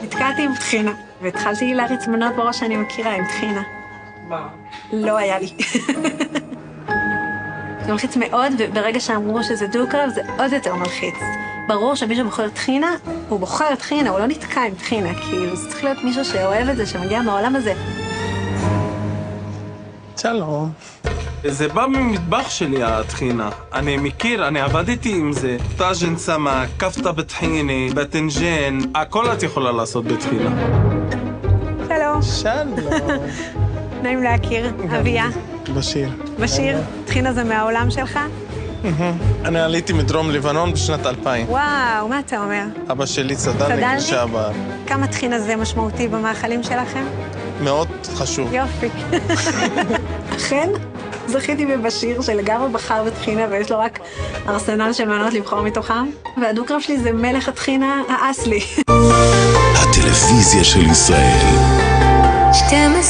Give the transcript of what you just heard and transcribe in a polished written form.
נתקעתי עם טחינה, והתחלתי להריץ מנות בראש שאני מכירה עם טחינה. מה? לא היה לי. זה מלחיץ מאוד, וברגע שאמרו שזה דו-קרב זה עוד יותר מלחיץ. ברור שמישהו בוחר טחינה, הוא בוחר טחינה, הוא לא נתקע עם טחינה, כאילו זה צריך להיות מישהו שאוהב את זה, שמגיע מהעולם הזה. שלום. זה בא ממטבח שלי, הטחינה. אני מכיר, אני עבדתי עם זה. טאג'ן סמק, כפתה בטחיני, בטנג'ן, הכל את יכולה לעשות בטחינה. שלום. שלום. נעים להכיר, אביה. בשיר. בשיר, טחינה זה מהעולם שלך? אני עליתי מדרום לבנון בשנת 2000. וואו, מה אתה אומר? אבא שלי צד"לניק צד"לניק? לשעבר. כמה טחינה זה משמעותי במאכלים שלכם? מאוד חשוב. יופי. אכן, זכיתי בבשיר שלגמרי בחר בטחינה ויש לו רק ארסנל של מנות לבחור מתוכם, והדו-קרב שלי זה מלך הטחינה האסלי. הטלוויזיה של ישראל. 12